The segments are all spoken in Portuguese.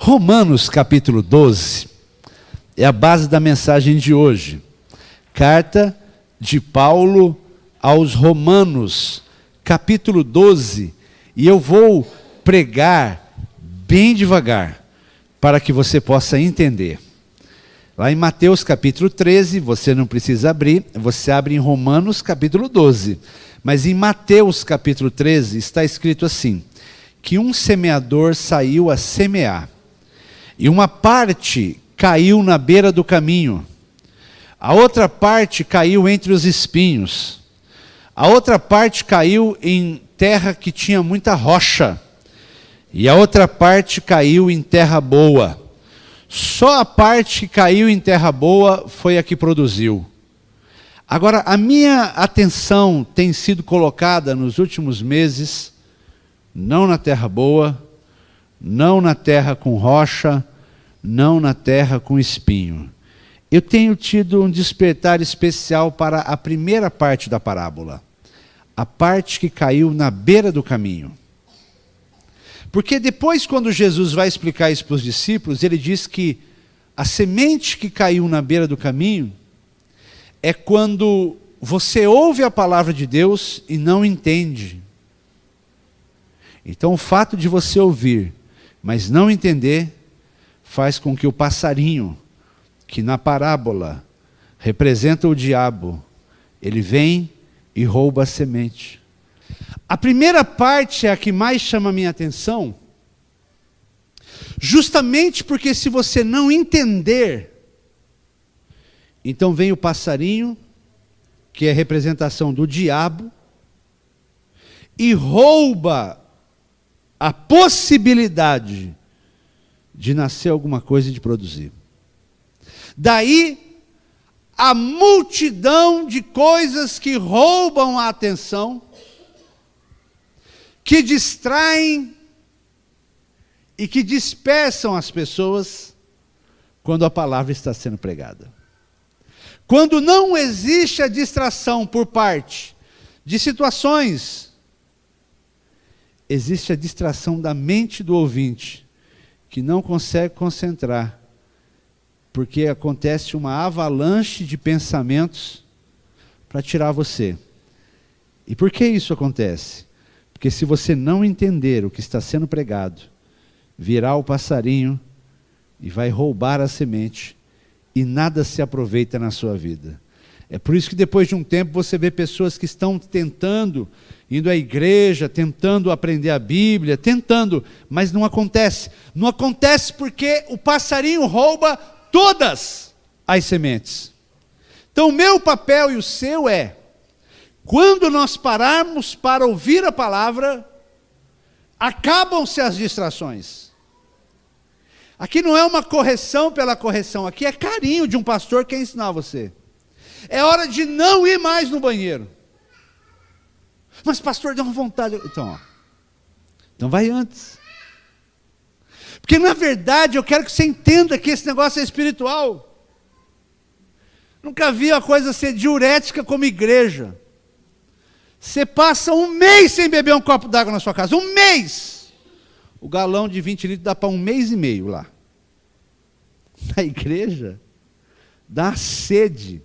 Romanos capítulo 12 é a base da mensagem de hoje. Carta de Paulo aos Romanos, capítulo 12. E eu vou pregar bem devagar, para que você possa entender. Lá em Mateus capítulo 13, você não precisa abrir, você abre em Romanos capítulo 12. Mas em Mateus capítulo 13 está escrito assim, que um semeador saiu a semear. E uma parte caiu na beira do caminho, a outra parte caiu entre os espinhos, a outra parte caiu em terra que tinha muita rocha, e a outra parte caiu em terra boa. Só a parte que caiu em terra boa foi a que produziu. Agora, a minha atenção tem sido colocada nos últimos meses, não na terra boa, não na terra com rocha, não na terra com espinho. Eu tenho tido um despertar especial para a primeira parte da parábola, a parte que caiu na beira do caminho. Porque depois, quando Jesus vai explicar isso para os discípulos, ele diz que a semente que caiu na beira do caminho é quando você ouve a palavra de Deus e não entende. Então, o fato de você ouvir, mas não entender, faz com que o passarinho, que na parábola representa o diabo, ele vem e rouba a semente. A primeira parte é a que mais chama a minha atenção, justamente porque se você não entender, então vem o passarinho, que é a representação do diabo, e rouba a possibilidade de nascer alguma coisa e de produzir. Daí, a multidão de coisas que roubam a atenção, que distraem e que dispersam as pessoas quando a palavra está sendo pregada. Quando não existe a distração por parte de situações, existe a distração da mente do ouvinte, que não consegue concentrar, porque acontece uma avalanche de pensamentos para tirar você. E por que isso acontece? Porque se você não entender o que está sendo pregado, virá o passarinho e vai roubar a semente, e nada se aproveita na sua vida. É por isso que depois de um tempo você vê pessoas que estão tentando, indo à igreja, tentando aprender a Bíblia, tentando, mas não acontece. Não acontece porque o passarinho rouba todas as sementes. Então o meu papel e o seu é, quando nós pararmos para ouvir a palavra, acabam-se as distrações. Aqui não é uma correção pela correção, aqui é carinho de um pastor que quer ensinar você. É hora de não ir mais no banheiro. Mas pastor, deu uma vontade. Então vai antes. Porque na verdade eu quero que você entenda que esse negócio é espiritual. Nunca vi a coisa ser diurética como igreja. Você passa um mês sem beber um copo d'água na sua casa. Um mês! O galão de 20 litros dá para 1 mês e meio lá. Na igreja, dá sede.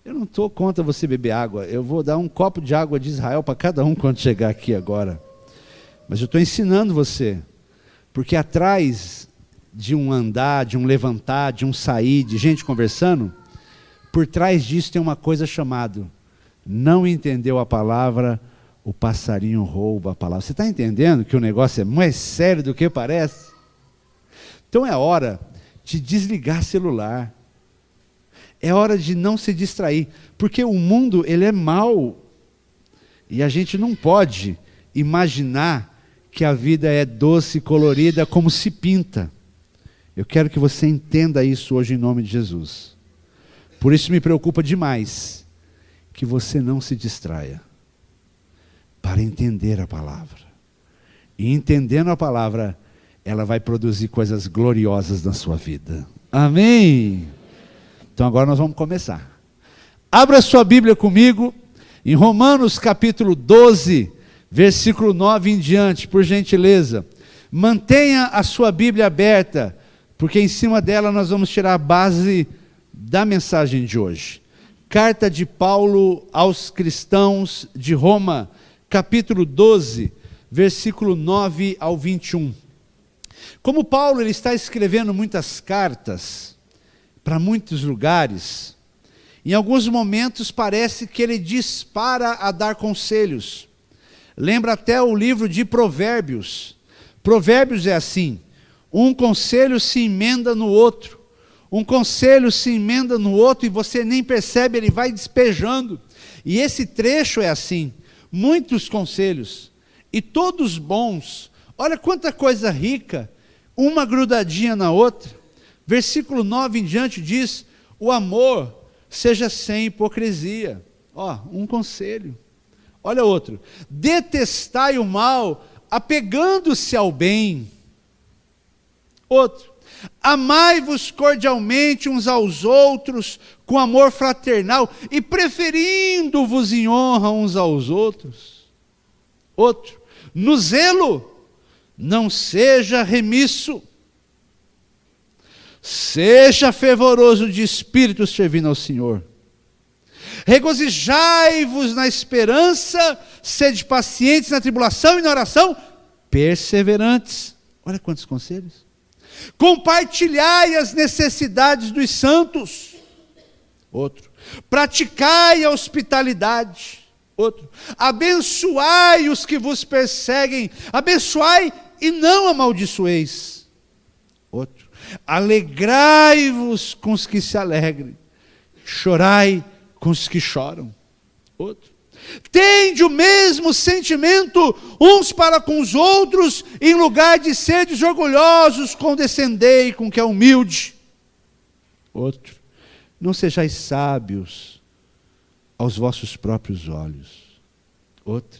Eu não estou contra você beber água. Eu vou dar um copo de água de Israel para cada um quando chegar aqui agora. Mas eu estou ensinando você. Porque atrás de um andar, de um levantar, de um sair, de gente conversando, por trás disso tem uma coisa chamada: não entendeu a palavra, o passarinho rouba a palavra. Você está entendendo que o negócio é mais sério do que parece? Então é hora de desligar celular. É hora de não se distrair. Porque o mundo, ele é mau. E a gente não pode imaginar que a vida é doce e colorida como se pinta. Eu quero que você entenda isso hoje em nome de Jesus. Por isso me preocupa demais que você não se distraia para entender a palavra. E entendendo a palavra, ela vai produzir coisas gloriosas na sua vida. Amém? Então agora nós vamos começar. Abra sua Bíblia comigo em Romanos capítulo 12, versículo 9 em diante, por gentileza. Mantenha a sua Bíblia aberta, porque em cima dela nós vamos tirar a base da mensagem de hoje. Carta de Paulo aos cristãos de Roma, capítulo 12, versículo 9 ao 21. Como Paulo ele está escrevendo muitas cartas para muitos lugares, em alguns momentos parece que ele dispara a dar conselhos. Lembra até o livro de Provérbios. Provérbios é assim: um conselho se emenda no outro, um conselho se emenda no outro e você nem percebe, ele vai despejando. E esse trecho é assim, muitos conselhos, e todos bons. Olha quanta coisa rica, uma grudadinha na outra. Versículo 9 em diante diz: o amor seja sem hipocrisia. Ó, um conselho. Olha outro: detestai o mal, apegando-se ao bem. Outro: amai-vos cordialmente uns aos outros, com amor fraternal, e preferindo-vos em honra uns aos outros. Outro: no zelo, não seja remisso, seja fervoroso de espírito servindo ao Senhor. Regozijai-vos na esperança, sede pacientes na tribulação e na oração, perseverantes. Olha quantos conselhos. Compartilhai as necessidades dos santos. Outro: praticai a hospitalidade. Outro: abençoai os que vos perseguem, abençoai e não amaldiçoeis. Outro: alegrai-vos com os que se alegrem, chorai com os que choram. Outro: tende o mesmo sentimento uns para com os outros, em lugar de seres orgulhosos, condescendei com o que é humilde. Outro: não sejais sábios aos vossos próprios olhos. Outro: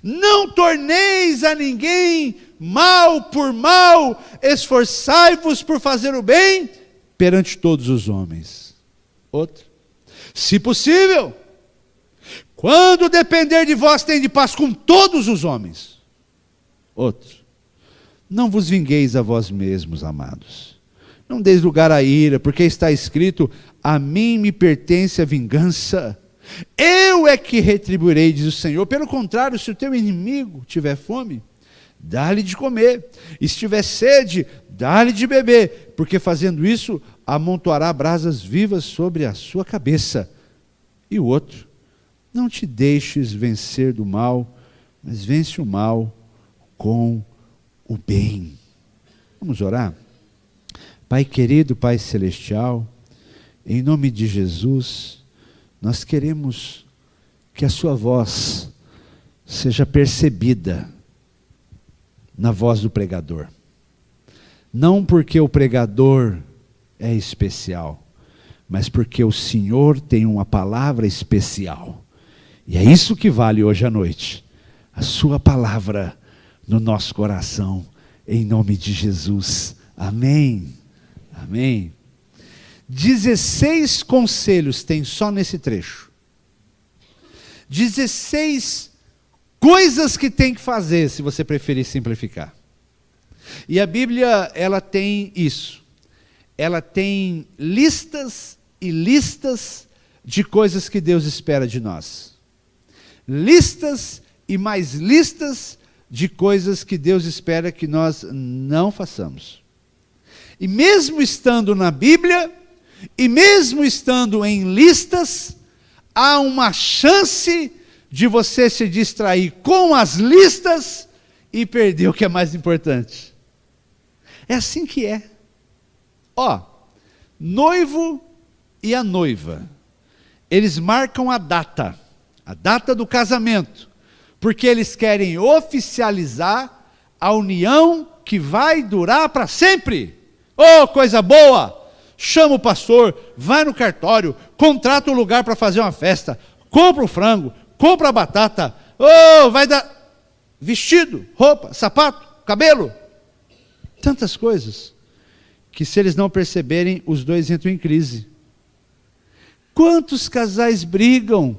não torneis a ninguém mal por mal, esforçai-vos por fazer o bem perante todos os homens. Outro: se possível, quando depender de vós, tende paz com todos os homens. Outro: não vos vingueis a vós mesmos, amados. Não deis lugar à ira, porque está escrito: a mim me pertence a vingança, eu é que retribuirei, diz o Senhor. Pelo contrário, se o teu inimigo tiver fome, dá-lhe de comer, e se tiver sede, dá-lhe de beber, porque fazendo isso, amontoará brasas vivas sobre a sua cabeça. E o outro: não te deixes vencer do mal, mas vence o mal com o bem. Vamos orar? Pai querido, Pai celestial, em nome de Jesus, nós queremos que a sua voz seja percebida na voz do pregador. Não porque o pregador é especial, mas porque o Senhor tem uma palavra especial. E é isso que vale hoje à noite. A sua palavra no nosso coração, em nome de Jesus. Amém. Amém. 16 conselhos tem só nesse trecho. 16 coisas que tem que fazer, se você preferir simplificar. E a Bíblia, ela tem isso. Ela tem listas e listas de coisas que Deus espera de nós. Listas e mais listas de coisas que Deus espera que nós não façamos. E mesmo estando na Bíblia, e mesmo estando em listas, há uma chance de você se distrair com as listas e perder o que é mais importante. É assim que é. Ó, noivo e a noiva, eles marcam a data do casamento, porque eles querem oficializar a união que vai durar para sempre. Oh, coisa boa! Chama o pastor, vai no cartório, contrata um lugar para fazer uma festa, compra o frango, compra a batata, oh, vai dar vestido, roupa, sapato, cabelo, tantas coisas, que se eles não perceberem, os dois entram em crise. Quantos casais brigam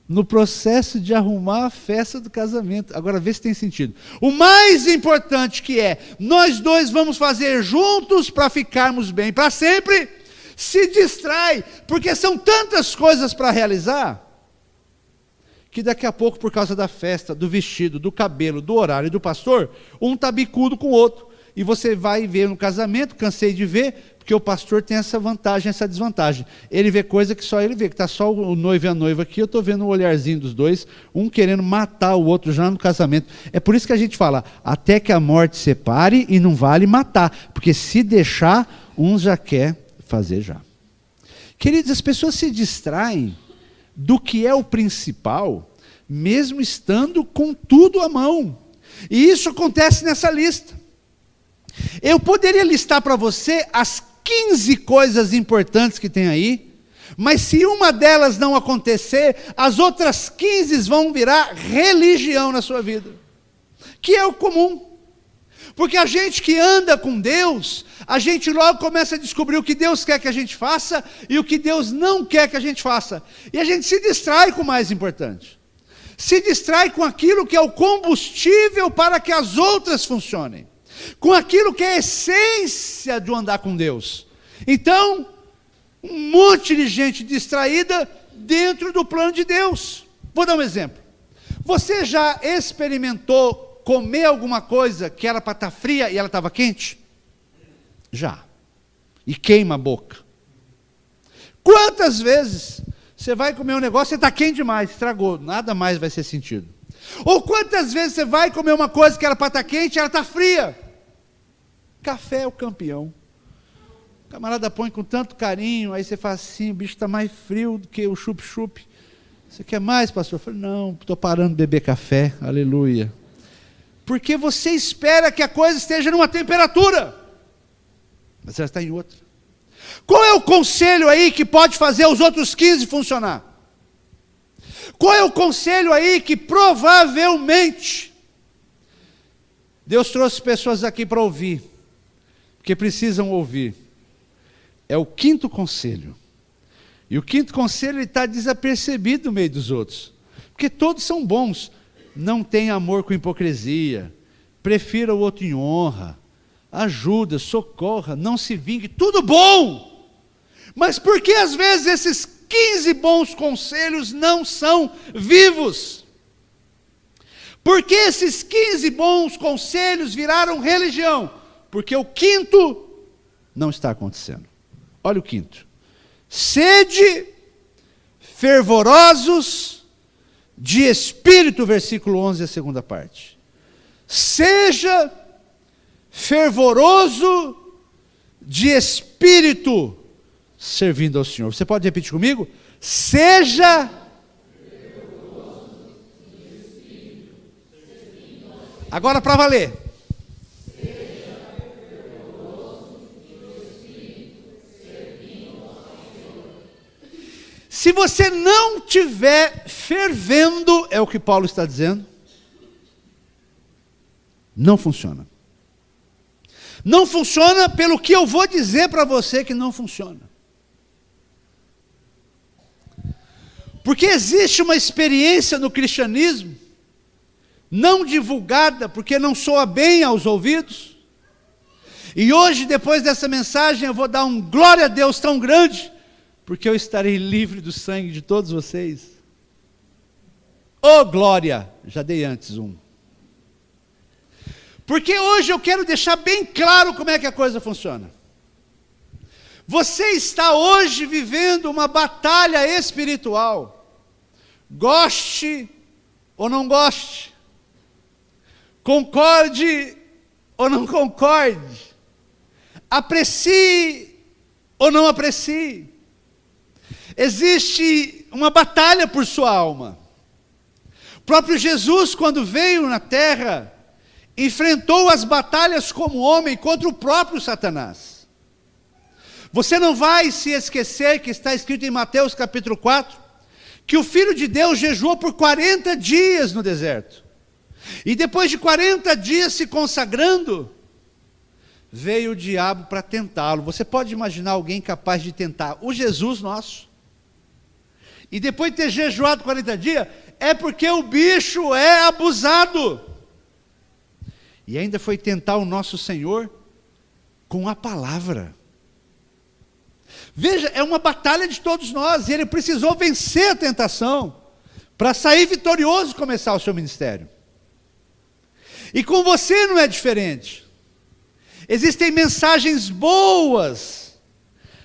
no processo de arrumar a festa do casamento. Agora vê se tem sentido. O mais importante que é, nós dois vamos fazer juntos para ficarmos bem para sempre, se distrai, porque são tantas coisas para realizar, que daqui a pouco, por causa da festa, do vestido, do cabelo, do horário e do pastor, um está bicudo com o outro. E você vai ver no casamento, cansei de ver, porque o pastor tem essa vantagem, essa desvantagem. Ele vê coisa que só ele vê, que está só o noivo e a noiva aqui, eu estou vendo o olharzinho dos dois, um querendo matar o outro já no casamento. É por isso que a gente fala, até que a morte separe, e não vale matar, porque se deixar, um já quer fazer já. Queridos, as pessoas se distraem do que é o principal, mesmo estando com tudo à mão. E isso acontece nessa lista. Eu poderia listar para você as 15 coisas importantes que tem aí, mas se uma delas não acontecer, as outras 15 vão virar religião na sua vida, que é o comum. Porque a gente que anda com Deus, a gente logo começa a descobrir o que Deus quer que a gente faça e o que Deus não quer que a gente faça. E a gente se distrai com o mais importante. Se distrai com aquilo que é o combustível para que as outras funcionem. Com aquilo que é a essência de andar com Deus. Então, um monte de gente distraída dentro do plano de Deus. Vou dar um exemplo. Você já experimentou comer alguma coisa que era para estar fria e ela estava quente? Já. E queima a boca. Quantas vezes você vai comer um negócio e está quente demais, estragou, nada mais vai ser sentido. Ou quantas vezes você vai comer uma coisa que era para estar quente e ela está fria? Café é o campeão. O camarada põe com tanto carinho, aí você fala assim, o bicho está mais frio do que o chup-chup. Você quer mais, pastor? Eu falei, não, estou parando de beber café, aleluia. Porque você espera que a coisa esteja numa temperatura, mas ela está em outra. Qual é o conselho aí que pode fazer os outros 15 funcionar? Qual é o conselho aí que provavelmente Deus trouxe pessoas aqui para ouvir, porque precisam ouvir? É o quinto conselho. E o quinto conselho está desapercebido no meio dos outros, porque todos são bons. Não tenha amor com hipocrisia, prefira o outro em honra, ajuda, socorra, não se vingue, tudo bom. Mas por que às vezes esses 15 bons conselhos não são vivos? Por que esses 15 bons conselhos viraram religião? Porque o quinto não está acontecendo. Olha o quinto. Sede fervorosos de espírito, versículo 11, a segunda parte. Seja fervoroso de espírito, servindo ao Senhor. Você pode repetir comigo? Seja fervoroso de espírito, servindo ao Senhor. Agora para valer. Seja fervoroso de espírito, servindo ao Senhor. Se você não tiver fervendo, é o que Paulo está dizendo, não funciona. Não funciona pelo que eu vou dizer para você que não funciona. Porque existe uma experiência no cristianismo, não divulgada, porque não soa bem aos ouvidos. E hoje, depois dessa mensagem, eu vou dar um glória a Deus tão grande, porque eu estarei livre do sangue de todos vocês. Oh glória, já dei antes um. Porque hoje eu quero deixar bem claro como é que a coisa funciona. Você está hoje vivendo uma batalha espiritual. Goste ou não goste. Concorde ou não concorde. Aprecie ou não aprecie. Existe uma batalha por sua alma. O próprio Jesus, quando veio na terra, enfrentou as batalhas como homem contra o próprio Satanás. Você não vai se esquecer que está escrito em Mateus capítulo 4, que o Filho de Deus jejuou por 40 dias no deserto. E depois de 40 dias se consagrando, veio o diabo para tentá-lo. Você pode imaginar alguém capaz de tentar o Jesus nosso? e depois de ter jejuado 40 dias, é porque o bicho é abusado. E ainda foi tentar o nosso Senhor com a palavra. Veja, é uma batalha de todos nós, e ele precisou vencer a tentação, para sair vitorioso e começar o seu ministério. E com você não é diferente. Existem mensagens boas,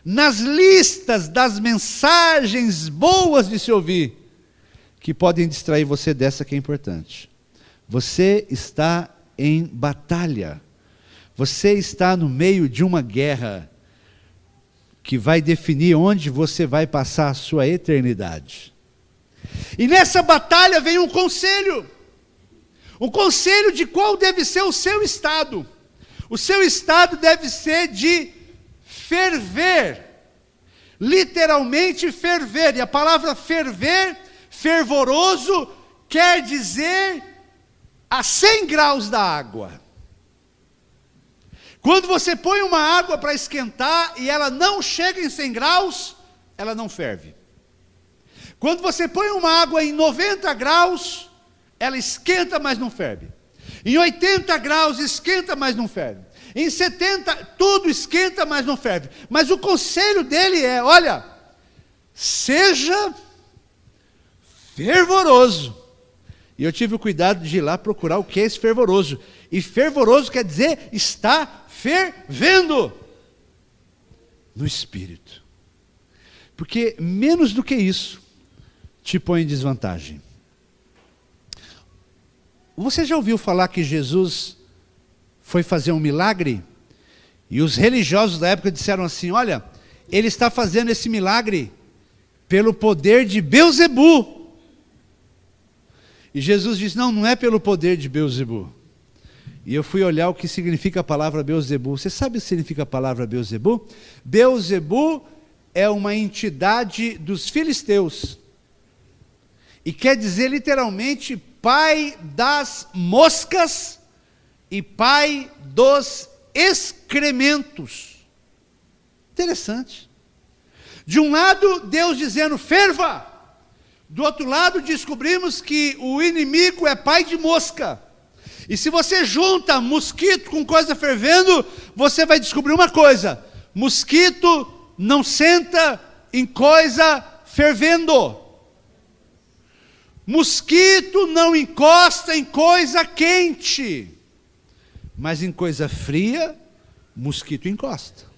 nas listas das mensagens boas de se ouvir, que podem distrair você dessa que é importante. Você está em batalha. Você está no meio de uma guerra que vai definir onde você vai passar a sua eternidade. E nessa batalha vem um conselho de qual deve ser o seu estado. O seu estado deve ser de ferver, literalmente ferver, e a palavra ferver, fervoroso, quer dizer a 100 graus da água. Quando você põe uma água para esquentar e ela não chega em 100 graus, ela não ferve. Quando você põe uma água em 90 graus, ela esquenta, mas não ferve. Em 80 graus esquenta, mas não ferve. Em 70, tudo esquenta, mas não ferve. Mas o conselho dele é, olha, seja fervoroso. E eu tive o cuidado de ir lá procurar o que é esse fervoroso. E fervoroso quer dizer, está fervendo no Espírito. Porque menos do que isso, te põe em desvantagem. Você já ouviu falar que Jesus foi fazer um milagre? E os religiosos da época disseram assim, olha, ele está fazendo esse milagre pelo poder de Beelzebu. E Jesus disse, não é pelo poder de Beelzebu. E eu fui olhar o que significa a palavra Beelzebu. Você sabe o que significa a palavra Beelzebu? Beelzebu é uma entidade dos filisteus. E quer dizer literalmente pai das moscas e pai dos excrementos. Interessante. De um lado, Deus dizendo, ferva. Do outro lado, descobrimos que o inimigo é pai de mosca. E se você junta mosquito com coisa fervendo, você vai descobrir uma coisa: mosquito não senta em coisa fervendo. Mosquito não encosta em coisa quente. Mas em coisa fria, mosquito encosta.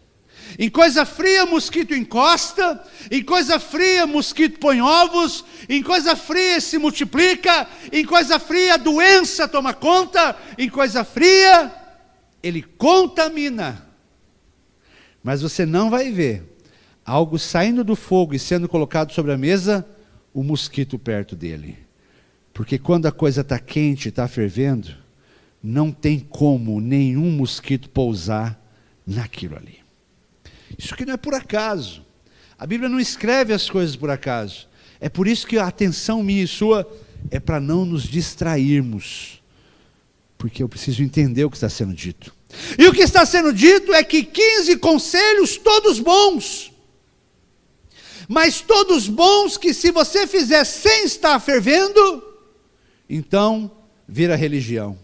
Em coisa fria, mosquito encosta. Em coisa fria, mosquito põe ovos. Em coisa fria, se multiplica. Em coisa fria, a doença toma conta. Em coisa fria, ele contamina. Mas você não vai ver algo saindo do fogo e sendo colocado sobre a mesa, o mosquito perto dele. Porque quando a coisa está quente, está fervendo, não tem como nenhum mosquito pousar naquilo ali. Isso aqui não é por acaso. A Bíblia não escreve as coisas por acaso. É por isso que a atenção minha e sua é para não nos distrairmos. Porque eu preciso entender o que está sendo dito. E o que está sendo dito é que 15 conselhos, todos bons. Mas todos bons que se você fizer sem estar fervendo, então vira religião.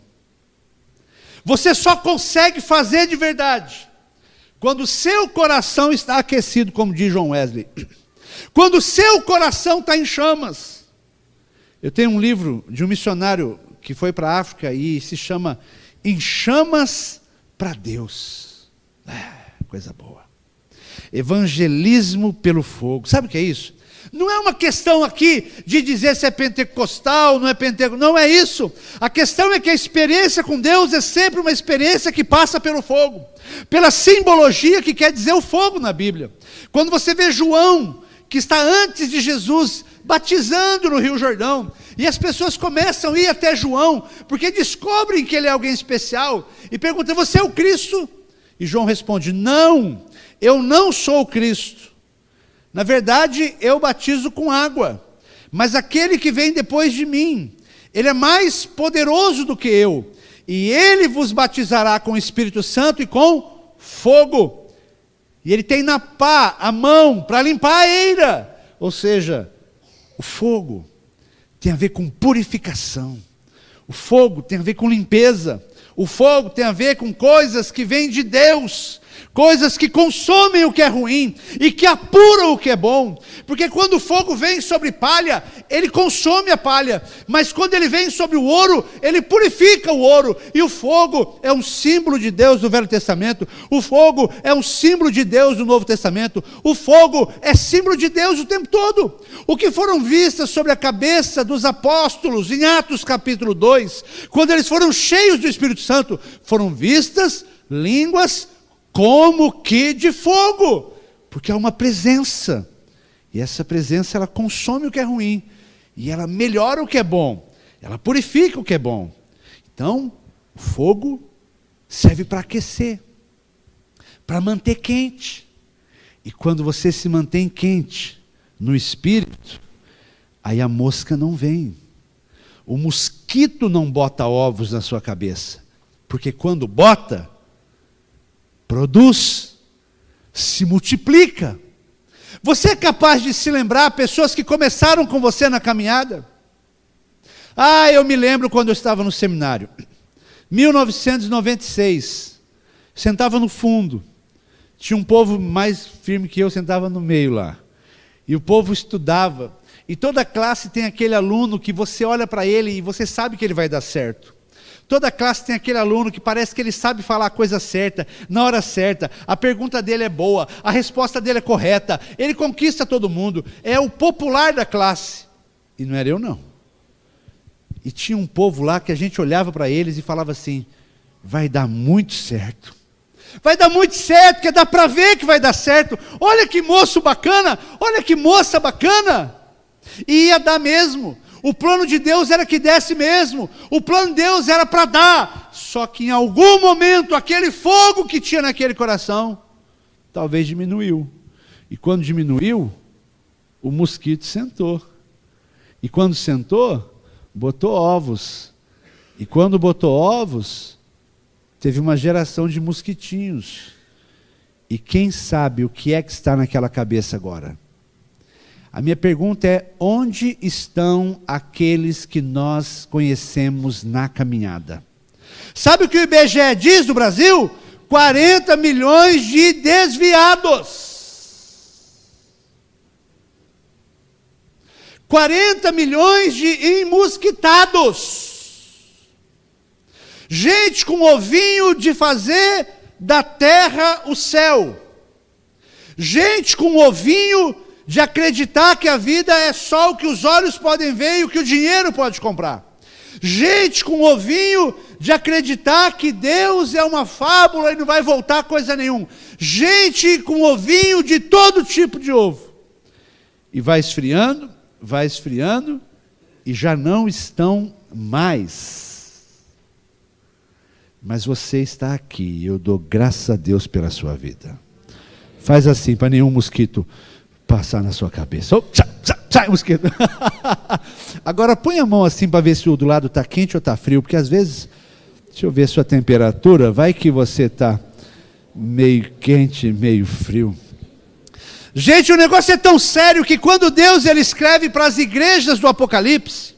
Você só consegue fazer de verdade quando o seu coração está aquecido, como diz John Wesley. Quando o seu coração está em chamas. Eu tenho um livro de um missionário que foi para a África e se chama Em Chamas para Deus. Coisa boa. Evangelismo pelo fogo. Sabe o que é isso? Não é uma questão aqui de dizer se é pentecostal, não é pentecostal, não é isso. A questão é que a experiência com Deus é sempre uma experiência que passa pelo fogo, pela simbologia que quer dizer o fogo na Bíblia. Quando você vê João, que está antes de Jesus, batizando no Rio Jordão, e as pessoas começam a ir até João, porque descobrem que ele é alguém especial, e perguntam, você é o Cristo? E João responde, não, eu não sou o Cristo. Na verdade, eu batizo com água, mas aquele que vem depois de mim, ele é mais poderoso do que eu, e ele vos batizará com o Espírito Santo e com fogo. E ele tem na pá, a mão, para limpar a eira, ou seja, O fogo tem a ver com purificação. O fogo tem a ver com limpeza. O fogo tem a ver com coisas que vêm de Deus. Coisas que consomem o que é ruim e que apuram o que é bom. Porque quando o fogo vem sobre palha, ele consome a palha. Mas quando ele vem sobre o ouro, ele purifica o ouro. E o fogo é um símbolo de Deus do Velho Testamento. O fogo é um símbolo de Deus do Novo Testamento. O fogo é símbolo de Deus o tempo todo. O que foram vistas sobre a cabeça dos apóstolos em Atos capítulo 2, quando eles foram cheios do Espírito Santo, foram vistas línguas como que de fogo, porque há uma presença, e essa presença ela consome o que é ruim, e ela melhora o que é bom, ela purifica o que é bom. Então, o fogo serve para aquecer, para manter quente, e quando você se mantém quente no espírito, aí a mosca não vem, o mosquito não bota ovos na sua cabeça, porque quando bota, produz, se multiplica. Você é capaz de se lembrar pessoas que começaram com você na caminhada? Eu me lembro quando eu estava no seminário, 1996, sentava no fundo, tinha um povo mais firme que eu, sentava no meio lá, e o povo estudava, e toda classe tem aquele aluno que você olha para ele e você sabe que ele vai dar certo. Toda classe tem aquele aluno que parece que ele sabe falar a coisa certa, na hora certa, a pergunta dele é boa, a resposta dele é correta, ele conquista todo mundo, é o popular da classe. E não era eu não. E tinha um povo lá que a gente olhava para eles e falava assim, vai dar muito certo. Vai dar muito certo, porque dá para ver que vai dar certo. Olha que moço bacana, olha que moça bacana. E ia dar mesmo. O plano de Deus era que desse mesmo. O plano de Deus era para dar. Só que em algum momento, aquele fogo que tinha naquele coração, talvez diminuiu. E quando diminuiu, o mosquito sentou. E quando sentou, botou ovos. E quando botou ovos, teve uma geração de mosquitinhos. E quem sabe o que é que está naquela cabeça agora? A minha pergunta é, onde estão aqueles que nós conhecemos na caminhada? Sabe o que o IBGE diz do Brasil? 40 milhões de desviados. 40 milhões de enmosquitados. Gente com ovinho de fazer da terra o céu. Gente com ovinho de acreditar que a vida é só o que os olhos podem ver e o que o dinheiro pode comprar. Gente com ovinho de acreditar que Deus é uma fábula e não vai voltar coisa nenhuma. Gente com ovinho de todo tipo de ovo. E vai esfriando e já não estão mais. Mas você está aqui e eu dou graças a Deus pela sua vida. Faz assim para nenhum mosquito passar na sua cabeça. Oh, sai, mosquito. Agora põe a mão assim para ver se o do lado está quente ou está frio, porque às vezes, deixa eu ver sua temperatura, vai que você está meio quente, meio frio. Gente, o negócio é tão sério que quando Deus ele escreve para as igrejas do Apocalipse,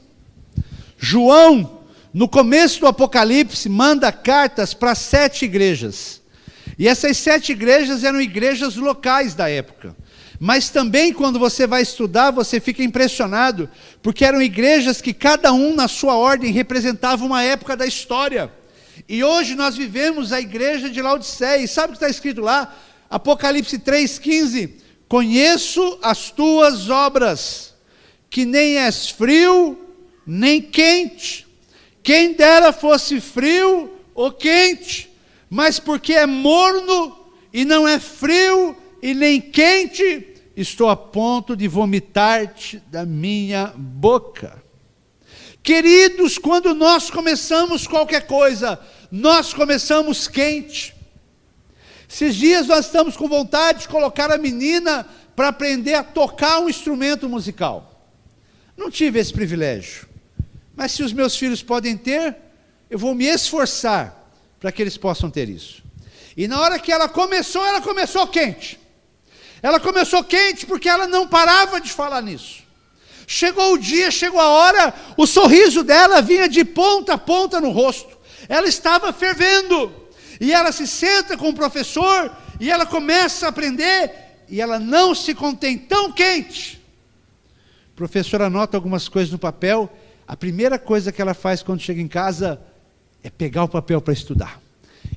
João, no começo do Apocalipse, manda cartas para 7 igrejas. E essas 7 igrejas eram igrejas locais da época. Mas também quando você vai estudar, você fica impressionado, porque eram igrejas que cada um na sua ordem representava uma época da história. E hoje nós vivemos a igreja de Laodiceia, e sabe o que está escrito lá? Apocalipse 3,15, conheço as tuas obras, que nem és frio, nem quente. Quem dera fosse frio ou quente, mas porque é morno e não é frio e nem quente, estou a ponto de vomitar-te da minha boca. Queridos, quando nós começamos qualquer coisa, nós começamos quente. Esses dias nós estamos com vontade de colocar a menina para aprender a tocar um instrumento musical. Não tive esse privilégio, mas se os meus filhos podem ter, eu vou me esforçar para que eles possam ter isso. E na hora que ela começou quente. Ela começou quente porque ela não parava de falar nisso. Chegou o dia, chegou a hora, o sorriso dela vinha de ponta a ponta no rosto. Ela estava fervendo. E ela se senta com o professor, e ela começa a aprender, e ela não se contém tão quente. O professor anota algumas coisas no papel. A primeira coisa que ela faz quando chega em casa é pegar o papel para estudar.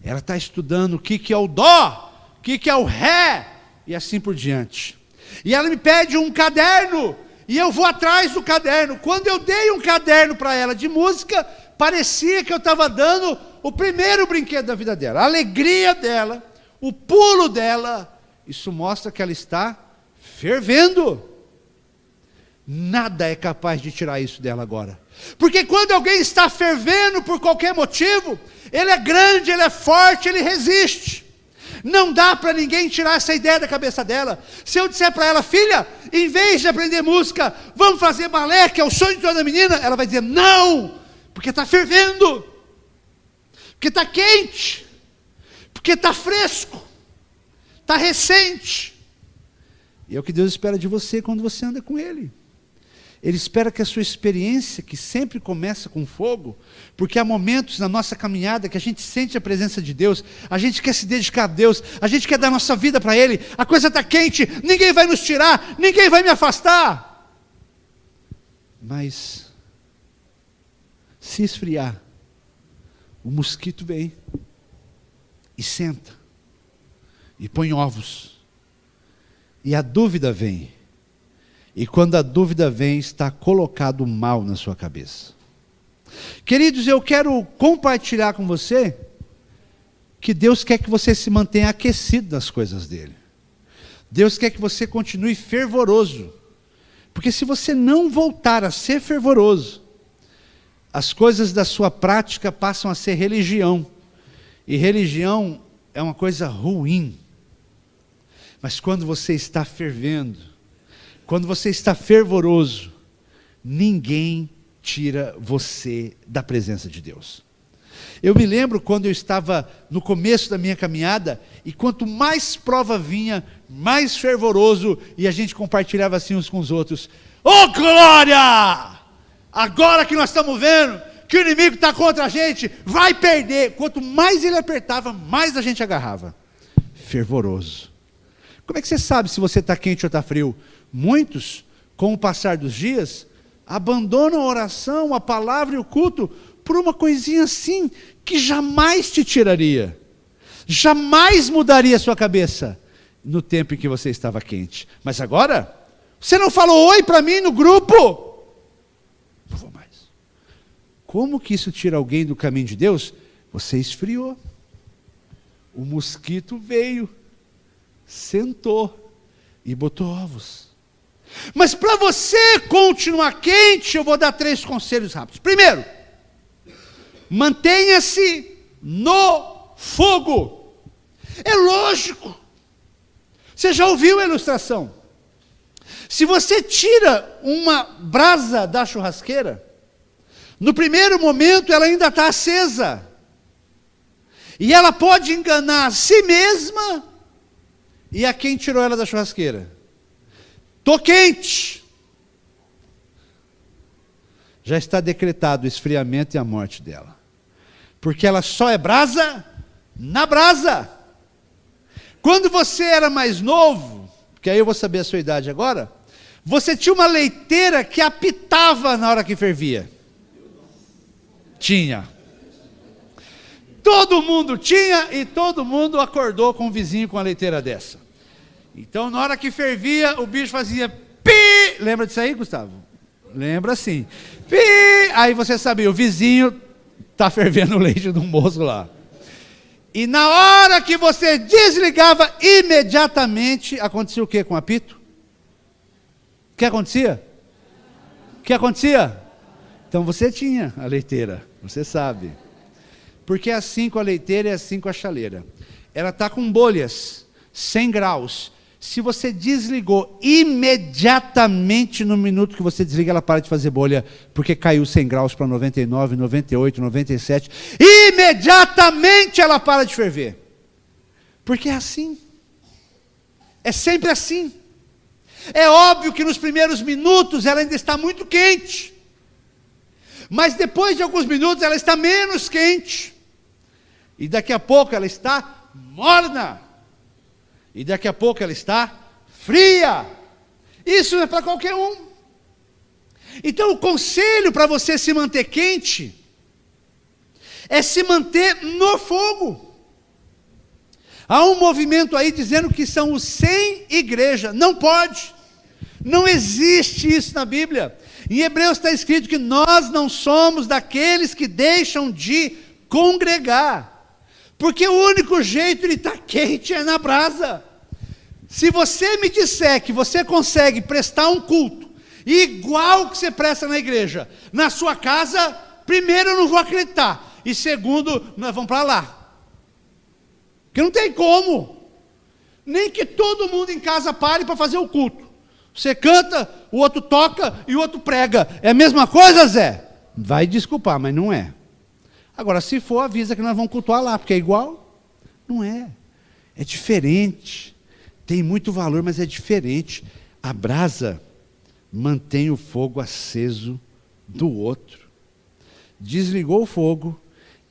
Ela está estudando o que é o dó, o que é o ré, e assim por diante. E ela me pede um caderno, e eu vou atrás do caderno. Quando eu dei um caderno para ela de música, parecia que eu estava dando o primeiro brinquedo da vida dela. A alegria dela, o pulo dela, isso mostra que ela está fervendo. Nada é capaz de tirar isso dela agora. Porque quando alguém está fervendo por qualquer motivo, ele é grande, ele é forte, ele resiste. Não dá para ninguém tirar essa ideia da cabeça dela. Se eu disser para ela, filha, em vez de aprender música, vamos fazer balé, que é o sonho de toda menina, ela vai dizer, não, porque está fervendo, porque está quente, porque está fresco, está recente. E é o que Deus espera de você quando você anda com Ele. Ele espera que a sua experiência, que sempre começa com fogo, porque há momentos na nossa caminhada que a gente sente a presença de Deus, a gente quer se dedicar a Deus, a gente quer dar nossa vida para Ele, a coisa está quente, ninguém vai nos tirar, ninguém vai me afastar. Mas, se esfriar, o mosquito vem, e senta, e põe ovos, e a dúvida vem. E quando a dúvida vem, está colocado o mal na sua cabeça. Queridos, eu quero compartilhar com você que Deus quer que você se mantenha aquecido nas coisas dele. Deus quer que você continue fervoroso. Porque se você não voltar a ser fervoroso, as coisas da sua prática passam a ser religião. E religião é uma coisa ruim. Mas quando você está fervendo, quando você está fervoroso, ninguém tira você da presença de Deus. Eu me lembro quando eu estava no começo da minha caminhada, e quanto mais prova vinha, mais fervoroso, e a gente compartilhava assim uns com os outros. Oh glória! Agora que nós estamos vendo que o inimigo está contra a gente, vai perder. Quanto mais ele apertava, mais a gente agarrava. Fervoroso. Como é que você sabe se você está quente ou está frio? Muitos, com o passar dos dias, abandonam a oração, a palavra e o culto por uma coisinha assim, que jamais te tiraria, jamais mudaria a sua cabeça no tempo em que você estava quente. Mas agora, você não falou oi para mim no grupo? Não vou mais. Como que isso tira alguém do caminho de Deus? Você esfriou. O mosquito veio, sentou e botou ovos. Mas para você continuar quente, eu vou dar 3 conselhos rápidos. Primeiro, mantenha-se no fogo. É lógico. Você já ouviu a ilustração? Se você tira uma brasa da churrasqueira, no primeiro momento ela ainda está acesa. E ela pode enganar a si mesma e a quem tirou ela da churrasqueira. Estou quente. Já está decretado o esfriamento e a morte dela. Porque ela só é brasa na brasa. Quando você era mais novo, que aí eu vou saber a sua idade agora, você tinha uma leiteira que apitava na hora que fervia. Tinha. Todo mundo tinha e todo mundo acordou com um vizinho com uma leiteira dessa. Então, na hora que fervia, o bicho fazia pi. Lembra disso aí, Gustavo? Lembra sim. Pi. Aí você sabia, o vizinho está fervendo o leite do moço lá. E na hora que você desligava, imediatamente, acontecia o que com o apito? O que acontecia? O que acontecia? Então você tinha a leiteira, você sabe. Porque é assim com a leiteira e é assim com a chaleira. Ela está com bolhas, 100 graus. Se você desligou imediatamente no minuto que você desliga, ela para de fazer bolha, porque caiu 100 graus para 99, 98, 97. Imediatamente ela para de ferver. Porque é assim. É sempre assim. É óbvio que nos primeiros minutos ela ainda está muito quente, mas depois de alguns minutos ela está menos quente, e daqui a pouco ela está morna, e daqui a pouco ela está fria. Isso não é para qualquer um. Então o conselho para você se manter quente é se manter no fogo. Há um movimento aí dizendo que são os sem igreja. Não pode, não existe isso na Bíblia. Em Hebreus está escrito que nós não somos daqueles que deixam de congregar, porque o único jeito de estar quente é na brasa. Se você me disser que você consegue prestar um culto igual que você presta na igreja, na sua casa, primeiro eu não vou acreditar, e segundo, nós vamos para lá. Porque não tem como, nem que todo mundo em casa pare para fazer o culto. Você canta, o outro toca e o outro prega. É a mesma coisa, Zé? Vai desculpar, mas não é. Agora, se for, avisa que nós vamos cultuar lá, porque é igual. Não é. É diferente. Tem muito valor, mas é diferente. A brasa mantém o fogo aceso do outro. Desligou o fogo,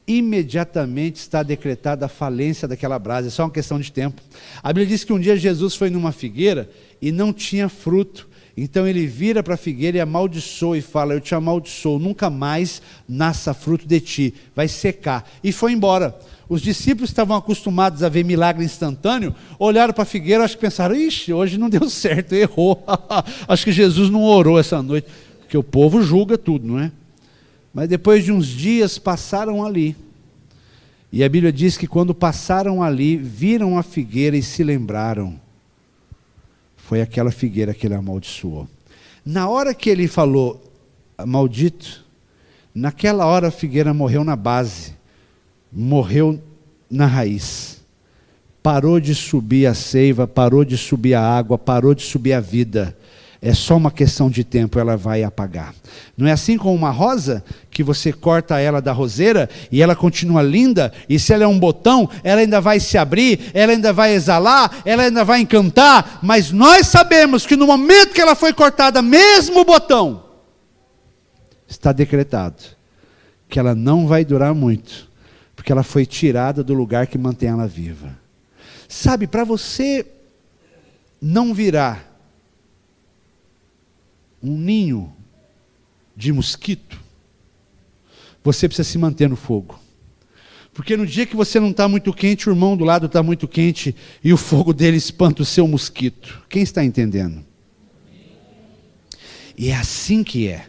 imediatamente está decretada a falência daquela brasa. É só uma questão de tempo. A Bíblia diz que um dia Jesus foi numa figueira e não tinha fruto. Então ele vira para a figueira e amaldiçoa e fala: eu te amaldiçoo, nunca mais nasça fruto de ti, vai secar. E foi embora. Os discípulos estavam acostumados a ver milagre instantâneo, olharam para a figueira, acho que pensaram: ixi, hoje não deu certo, errou. Acho que Jesus não orou essa noite, porque o povo julga tudo, não é? Mas depois de uns dias passaram ali, e a Bíblia diz que quando passaram ali, viram a figueira e se lembraram. Foi aquela figueira que ele amaldiçoou. Na hora que ele falou maldito, naquela hora a figueira morreu na base, morreu na raiz. Parou de subir a seiva, parou de subir a água, parou de subir a vida. É só uma questão de tempo, ela vai apagar. Não é assim com uma rosa, que você corta ela da roseira e ela continua linda, e se ela é um botão, ela ainda vai se abrir, ela ainda vai exalar, ela ainda vai encantar, mas nós sabemos que no momento que ela foi cortada, mesmo o botão, está decretado que ela não vai durar muito, porque ela foi tirada do lugar que mantém ela viva. Sabe, para você não virar um ninho de mosquito, você precisa se manter no fogo. Porque no dia que você não está muito quente, o irmão do lado está muito quente, e o fogo dele espanta o seu mosquito. Quem está entendendo? E é assim que é.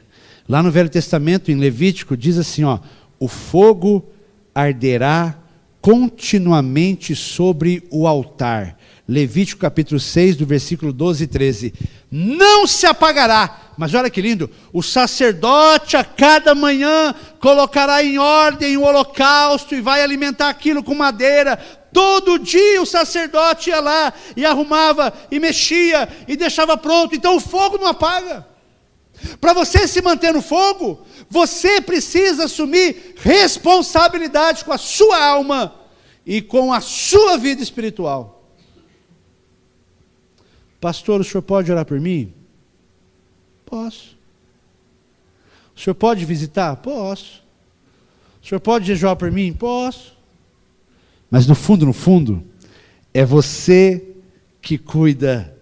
Lá no Velho Testamento, em Levítico, diz assim, ó: o fogo arderá continuamente sobre o altar. Levítico capítulo 6, do versículo 12 e 13. Não se apagará. Mas olha que lindo, o sacerdote a cada manhã colocará em ordem o holocausto e vai alimentar aquilo com madeira. Todo dia o sacerdote ia lá e arrumava e mexia e deixava pronto. Então o fogo não apaga. Para você se manter no fogo, você precisa assumir responsabilidade com a sua alma e com a sua vida espiritual. Pastor, o senhor pode orar por mim? Posso. O senhor pode visitar? Posso. O senhor pode jejuar por mim? Posso. Mas no fundo, é você que cuida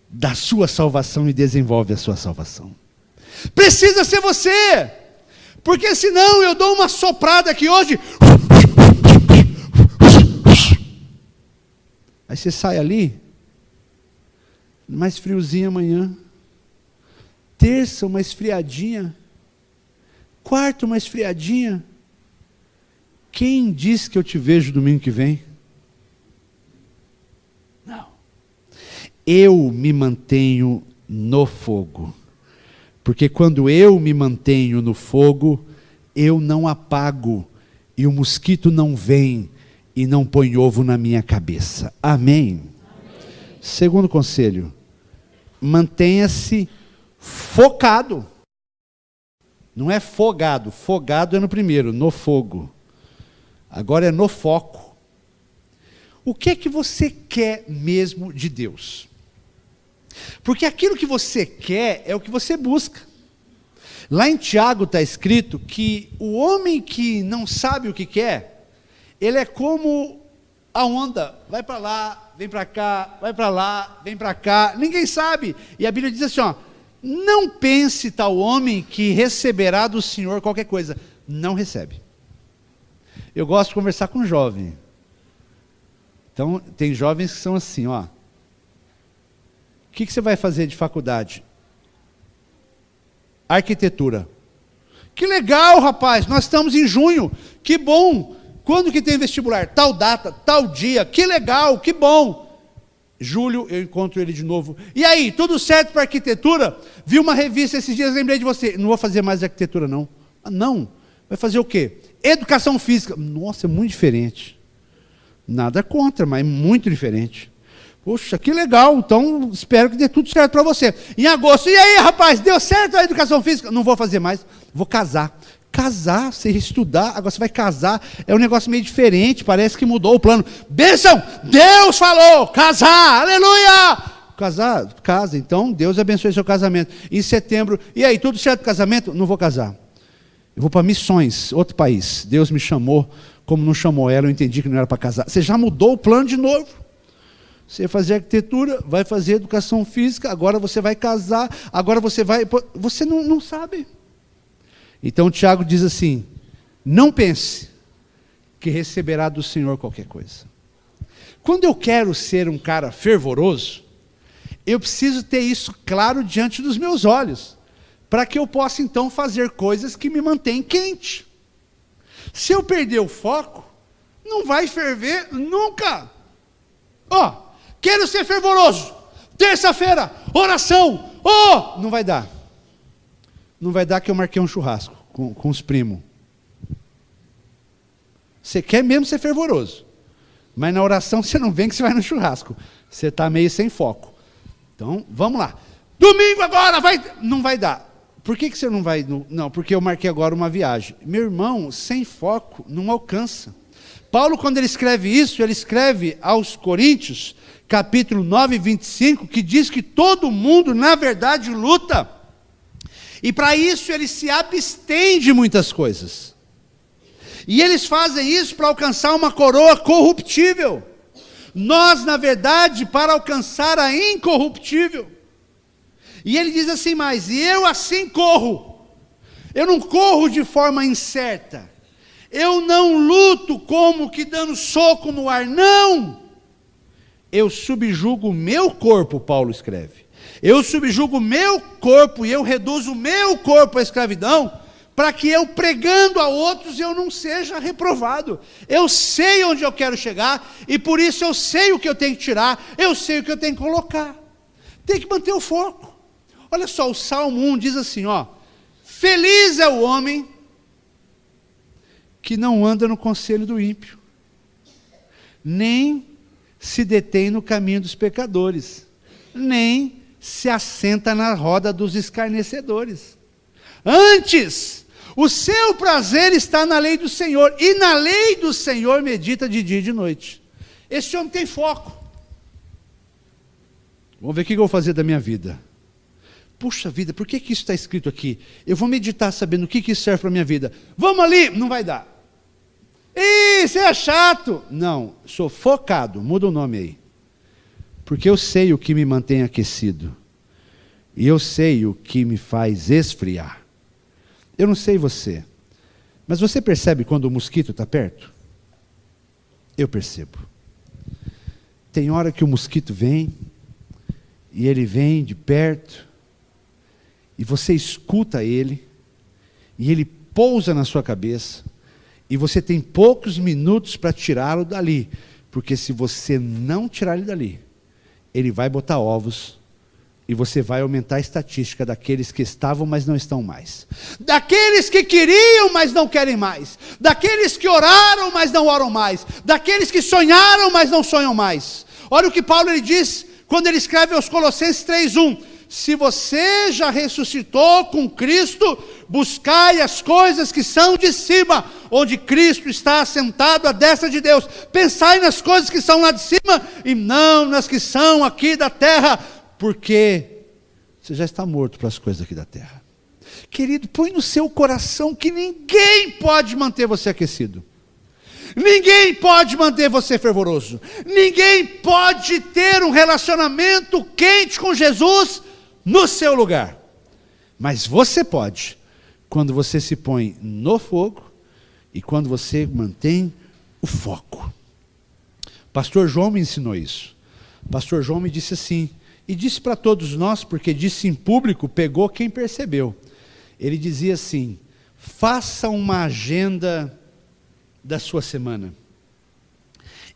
da sua salvação e desenvolve a sua salvação. Precisa ser você, porque senão eu dou uma soprada aqui hoje, aí você sai ali, mais friozinho amanhã, terça uma esfriadinha, quarta uma esfriadinha. Quem diz que eu te vejo domingo que vem? Não. Eu me mantenho no fogo, porque quando eu me mantenho no fogo, eu não apago, e o mosquito não vem e não põe ovo na minha cabeça. Amém? Segundo conselho, mantenha-se focado. Não é fogado, fogado é no primeiro, no fogo. Agora é no foco. O que é que você quer mesmo de Deus? Porque aquilo que você quer é o que você busca. Lá em Tiago está escrito que o homem que não sabe o que quer, ele é como a onda, vai para lá, vem para cá, vai para lá, vem para cá, ninguém sabe. E a Bíblia diz assim, ó, não pense tal homem que receberá do Senhor qualquer coisa. Não recebe. Eu gosto de conversar com jovem. Então, tem jovens que são assim, ó. O que você vai fazer de faculdade? Arquitetura. Que legal, rapaz, nós estamos em junho, que bom. Quando que tem vestibular? Tal data, tal dia, que legal, que bom. Julho eu encontro ele de novo. E aí, tudo certo para arquitetura? Vi uma revista esses dias, lembrei de você. Não vou fazer mais arquitetura, não. Ah, não. Vai fazer o quê? Educação física. Nossa, é muito diferente. Nada contra, mas é muito diferente. Poxa, que legal, então espero que dê tudo certo para você. Em agosto, e aí, rapaz, deu certo a educação física? Não vou fazer mais, vou casar. Casar, você estudar, agora você vai casar, é um negócio meio diferente, parece que mudou o plano. Bênção, Deus falou, casar, aleluia! Casar, casa, então Deus abençoe seu casamento. Em setembro, e aí, tudo certo para casamento? Não vou casar. Eu vou para missões, outro país. Deus me chamou, como não chamou ela, eu entendi que não era para casar. Você já mudou o plano de novo. Você vai fazer arquitetura, vai fazer educação física, agora você vai casar, agora você vai... Você não sabe. Então o Tiago diz assim, não pense que receberá do Senhor qualquer coisa. Quando eu quero ser um cara fervoroso, eu preciso ter isso claro diante dos meus olhos, para que eu possa então fazer coisas que me mantêm quente. Se eu perder o foco, não vai ferver nunca. Ó, quero ser fervoroso, terça-feira, oração, não vai dar. Não vai dar que eu marquei um churrasco com os primos. Você quer mesmo ser fervoroso, mas na oração você não vem que você vai no churrasco. Você está meio sem foco. Então, vamos lá. Domingo agora, não vai dar. Por que você não vai? Não, porque eu marquei agora uma viagem. Meu irmão, sem foco, não alcança. Paulo, quando ele escreve isso, ele escreve aos Coríntios, capítulo 9, 25, que diz que todo mundo, na verdade, luta. E para isso eles se abstêm de muitas coisas. E eles fazem isso para alcançar uma coroa corruptível. Nós, na verdade, para alcançar a incorruptível. E ele diz assim mais, e eu assim corro. Eu não corro de forma incerta. Eu não luto como que dando soco no ar, não. Eu subjugo o meu corpo, Paulo escreve. Eu subjugo o meu corpo e eu reduzo o meu corpo à escravidão, para que eu pregando a outros eu não seja reprovado. Eu sei onde eu quero chegar, e por isso eu sei o que eu tenho que tirar, eu sei o que eu tenho que colocar. Tem que manter o foco. Olha só, o Salmo 1 diz assim, ó, feliz é o homem que não anda no conselho do ímpio, nem se detém no caminho dos pecadores, nem se assenta na roda dos escarnecedores. Antes, o seu prazer está na lei do Senhor, e na lei do Senhor medita de dia e de noite. Esse homem tem foco. Vamos ver o que eu vou fazer da minha vida. Puxa vida, por que isso está escrito aqui? Eu vou meditar sabendo o que isso serve para a minha vida. Vamos ali, não vai dar. Isso é chato. Não, sou focado, muda o nome aí. Porque eu sei o que me mantém aquecido. E eu sei o que me faz esfriar. Eu não sei você, mas você percebe quando o mosquito está perto? Eu percebo. Tem hora que o mosquito vem, e ele vem de perto, e você escuta ele, e ele pousa na sua cabeça, e você tem poucos minutos para tirá-lo dali, porque se você não tirar ele dali, ele vai botar ovos, e você vai aumentar a estatística daqueles que estavam, mas não estão mais. Daqueles que queriam, mas não querem mais. Daqueles que oraram, mas não oram mais. Daqueles que sonharam, mas não sonham mais. Olha o que Paulo ele diz, quando ele escreve aos Colossenses 3:1. Se você já ressuscitou com Cristo, buscai as coisas que são de cima, onde Cristo está assentado à destra de Deus. Pensai nas coisas que são lá de cima, e não nas que são aqui da terra, porque você já está morto para as coisas aqui da terra. Querido, põe no seu coração que ninguém pode manter você aquecido. Ninguém pode manter você fervoroso. Ninguém pode ter um relacionamento quente com Jesus no seu lugar. Mas você pode, quando você se põe no fogo e quando você mantém o foco. Pastor João me ensinou isso. Pastor João me disse assim, e disse para todos nós, porque disse em público, pegou quem percebeu. Ele dizia assim: faça uma agenda da sua semana.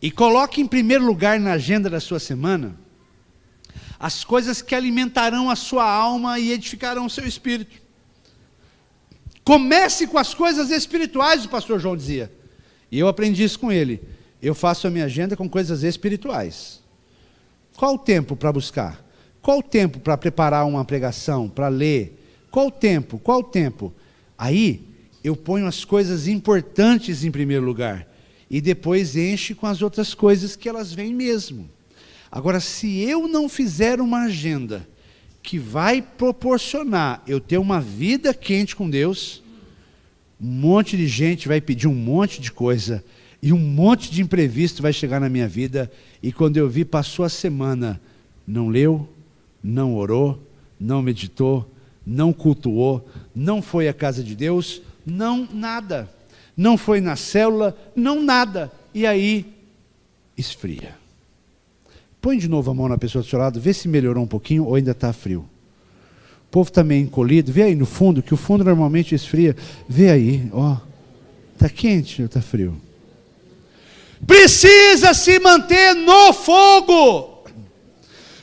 E coloque em primeiro lugar na agenda da sua semana as coisas que alimentarão a sua alma e edificarão o seu espírito. Comece com as coisas espirituais, o pastor João dizia. E eu aprendi isso com ele. Eu faço a minha agenda com coisas espirituais. Qual o tempo para buscar? Qual o tempo para preparar uma pregação, para ler? Qual o tempo? Qual o tempo? Aí eu ponho as coisas importantes em primeiro lugar. E depois enche com as outras coisas que elas vêm mesmo. Agora, se eu não fizer uma agenda que vai proporcionar eu ter uma vida quente com Deus, um monte de gente vai pedir um monte de coisa, e um monte de imprevisto vai chegar na minha vida, e quando eu vi, passou a semana, não leu, não orou, não meditou, não cultuou, não foi à casa de Deus, não nada, não foi na célula, não nada, e aí esfria. Põe de novo a mão na pessoa do seu lado, vê se melhorou um pouquinho ou ainda está frio. O povo está meio encolhido, vê aí no fundo, que o fundo normalmente esfria, vê aí, ó, está quente ou está frio? Precisa se manter no fogo,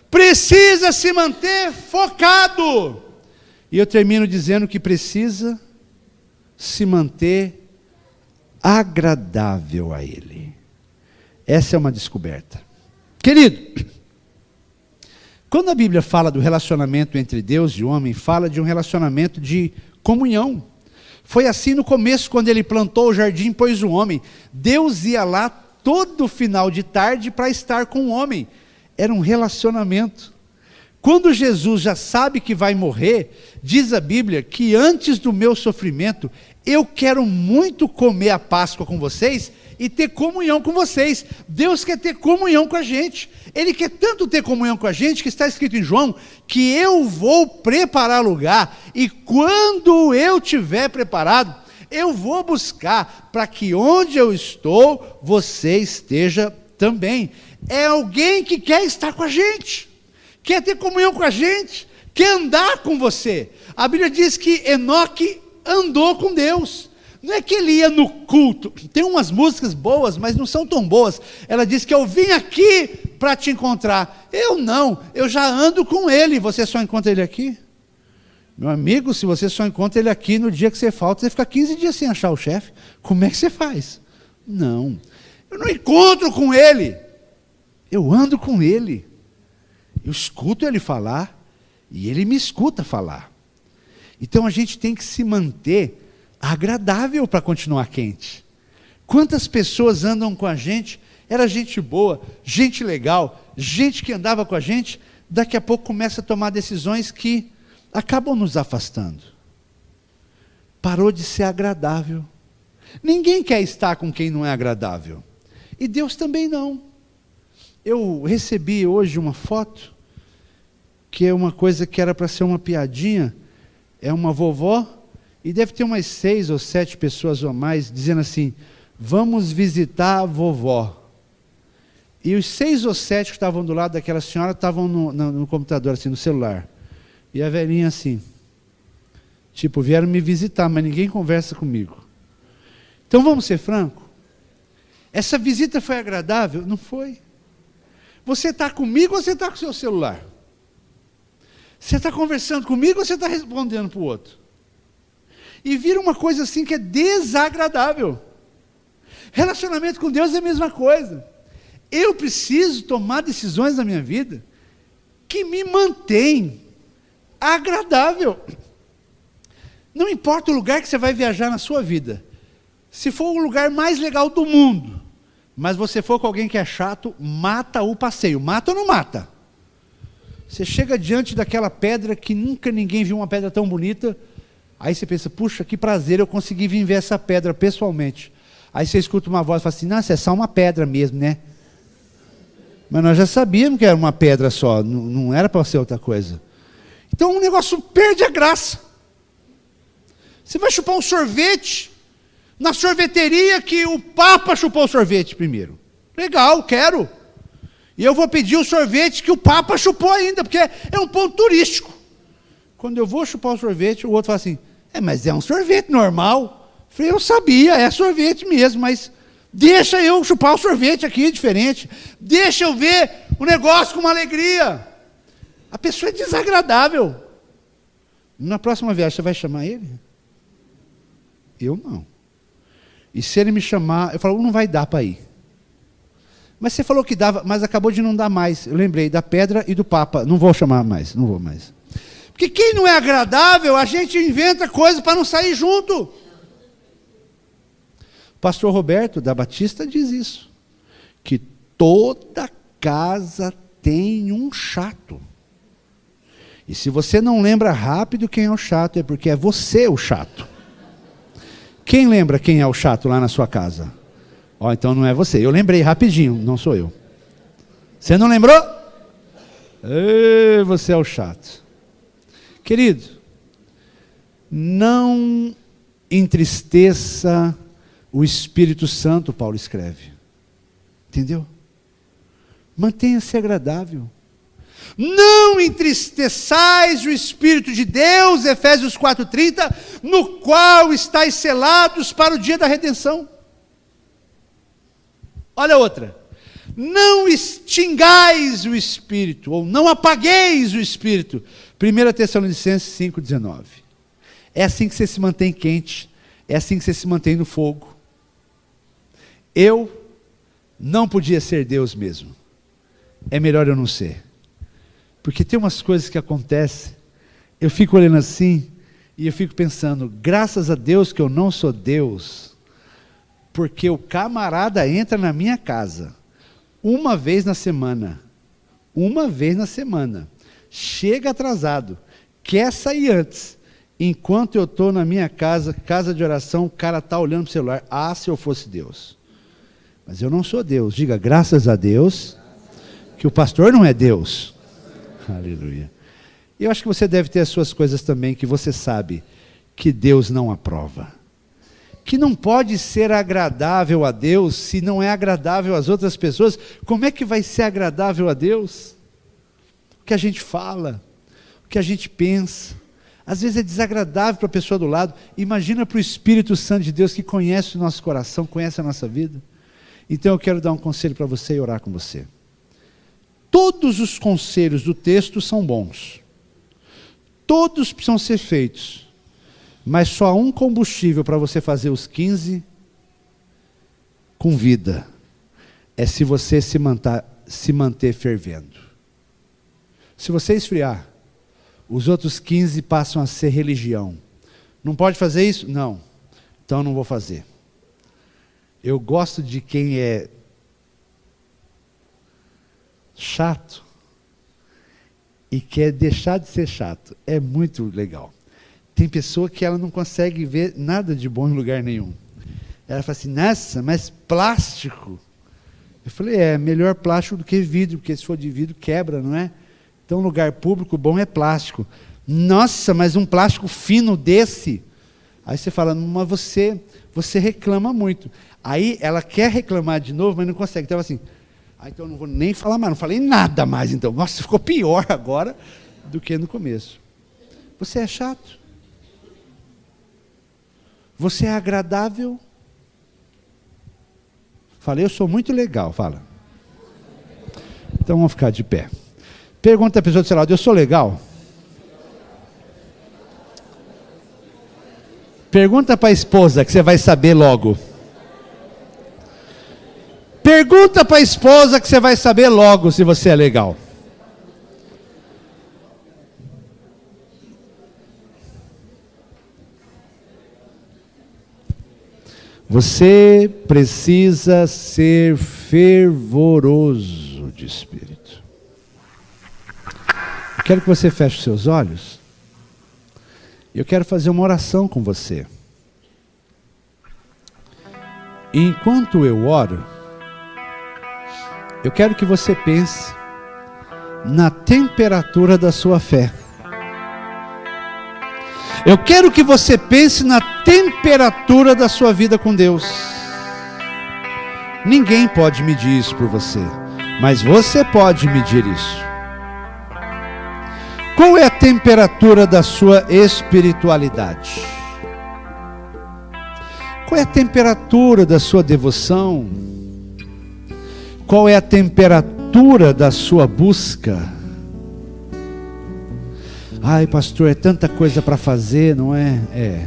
precisa se manter focado. E eu termino dizendo que precisa se manter agradável a Ele. Essa é uma descoberta. Querido, quando a Bíblia fala do relacionamento entre Deus e o homem, fala de um relacionamento de comunhão. Foi assim no começo, quando ele plantou o jardim e pôs o homem. Deus ia lá todo final de tarde para estar com o homem. Era um relacionamento. Quando Jesus já sabe que vai morrer, diz a Bíblia que antes do meu sofrimento, eu quero muito comer a Páscoa com vocês e ter comunhão com vocês. Deus quer ter comunhão com a gente. Ele quer tanto ter comunhão com a gente, que está escrito em João, que eu vou preparar lugar, e quando eu estiver preparado, eu vou buscar, para que onde eu estou, você esteja também. É alguém que quer estar com a gente, quer ter comunhão com a gente, quer andar com você. A Bíblia diz que Enoque andou com Deus. Não é que ele ia no culto. Tem umas músicas boas, mas não são tão boas. Ela diz que eu vim aqui para te encontrar. Eu não, eu já ando com ele. Você só encontra ele aqui? Meu amigo, se você só encontra ele aqui no dia que você falta, você fica 15 dias sem achar o chefe. Como é que você faz? Não, eu não encontro com ele. Eu ando com ele. Eu escuto ele falar e ele me escuta falar. Então a gente tem que se manter agradável para continuar quente. Quantas pessoas andam com a gente, era gente boa, gente legal, gente que andava com a gente, daqui a pouco começa a tomar decisões que acabam nos afastando. Parou de ser agradável. Ninguém quer estar com quem não é agradável. E Deus também não. Eu recebi hoje uma foto, que é uma coisa que era para ser uma piadinha, é uma vovó, e deve ter umas 6 ou 7 pessoas ou mais, dizendo assim, vamos visitar a vovó. E os 6 ou 7 que estavam do lado daquela senhora, estavam no computador, assim, no celular. E a velhinha assim, tipo, vieram me visitar, mas ninguém conversa comigo. Então vamos ser franco? Essa visita foi agradável? Não foi. Você está comigo ou você está com o seu celular? Você está conversando comigo ou você está respondendo para o outro? E vira uma coisa assim que é desagradável. Relacionamento com Deus é a mesma coisa. Eu preciso tomar decisões na minha vida que me mantêm agradável. Não importa o lugar que você vai viajar na sua vida. Se for o lugar mais legal do mundo, mas você for com alguém que é chato, mata o passeio. Mata ou não mata? Você chega diante daquela pedra que nunca ninguém viu uma pedra tão bonita. Aí você pensa, puxa, que prazer, eu consegui vir ver essa pedra pessoalmente. Aí você escuta uma voz e fala assim, nossa, é só uma pedra mesmo, né? Mas nós já sabíamos que era uma pedra só, não era para ser outra coisa. Então o negócio perde a graça. Você vai chupar um sorvete na sorveteria que o Papa chupou o sorvete primeiro. Legal, quero. E eu vou pedir o sorvete que o Papa chupou ainda, porque é um ponto turístico. Quando eu vou chupar o sorvete, o outro fala assim, mas é um sorvete normal. Eu falei, eu sabia, é sorvete mesmo, mas deixa eu chupar o sorvete aqui, diferente. Deixa eu ver o negócio com uma alegria. A pessoa é desagradável. Na próxima viagem, você vai chamar ele? Eu não. E se ele me chamar, eu falo, não vai dar para ir. Mas você falou que dava, mas acabou de não dar mais. Eu lembrei da pedra e do Papa. Não vou chamar mais, não vou mais. Porque quem não é agradável, a gente inventa coisas para não sair junto. O pastor Roberto da Batista diz isso. Que toda casa tem um chato. E se você não lembra rápido quem é o chato, é porque é você o chato. Quem lembra quem é o chato lá na sua casa? Então não é você. Eu lembrei rapidinho, não sou eu. Você não lembrou? Você é o chato. Querido, não entristeça o Espírito Santo, Paulo escreve. Entendeu? Mantenha-se agradável. Não entristeçais o Espírito de Deus, Efésios 4:30, no qual estáis selados para o dia da redenção. Olha outra. Não extingais o Espírito, ou não apagueis o Espírito. 1 Tessalonicenses 5:19. É assim que você se mantém quente, é assim que você se mantém no fogo. Eu não podia ser Deus mesmo. É melhor eu não ser. Porque tem umas coisas que acontecem, eu fico olhando assim, e eu fico pensando, graças a Deus que eu não sou Deus, porque o camarada entra na minha casa, uma vez na semana, chega atrasado, quer sair antes, enquanto eu estou na minha casa de oração, o cara está olhando para o celular, se eu fosse Deus. Mas eu não sou Deus, diga graças a Deus, que o pastor não é Deus. Aleluia. Eu acho que você deve ter as suas coisas também, que você sabe que Deus não aprova. Que não pode ser agradável a Deus, se não é agradável às outras pessoas. Como é que vai ser agradável a Deus? O que a gente fala, o que a gente pensa. Às vezes é desagradável para a pessoa do lado. Imagina para o Espírito Santo de Deus, que conhece o nosso coração, conhece a nossa vida. Então eu quero dar um conselho para você e orar com você. Todos os conselhos do texto são bons. Todos precisam ser feitos. Mas só há um combustível para você fazer os 15 com vida. É se você se manter fervendo. Se você esfriar, os outros 15 passam a ser religião. Não pode fazer isso? Não. Então não vou fazer. Eu gosto de quem é chato e quer deixar de ser chato. É muito legal. Tem pessoa que ela não consegue ver nada de bom em lugar nenhum. Ela fala assim, nossa, mas plástico. Eu falei, melhor plástico do que vidro, porque se for de vidro quebra, não é? Então lugar público bom é plástico. Nossa, mas um plástico fino desse. Aí você fala, mas você reclama muito. Aí ela quer reclamar de novo, mas não consegue. Então assim, então eu não vou nem falar mais, não falei nada mais então. Nossa, ficou pior agora do que no começo. Você é chato? Você é agradável? Falei, eu sou muito legal, fala. Então vamos ficar de pé. Pergunta a pessoa do seu lado, eu sou legal? Pergunta para a esposa, que você vai saber logo. Pergunta para a esposa que você vai saber logo se você é legal. Você precisa ser fervoroso de espírito. Quero que você feche os seus olhos. Eu quero fazer uma oração com você. E enquanto eu oro, eu quero que você pense na temperatura da sua fé. Eu quero que você pense na temperatura da sua vida com Deus. Ninguém pode medir isso por você, mas você pode medir isso. Qual é a temperatura da sua espiritualidade? Qual é a temperatura da sua devoção? Qual é a temperatura da sua busca? Ai, pastor, é tanta coisa para fazer, não é? É.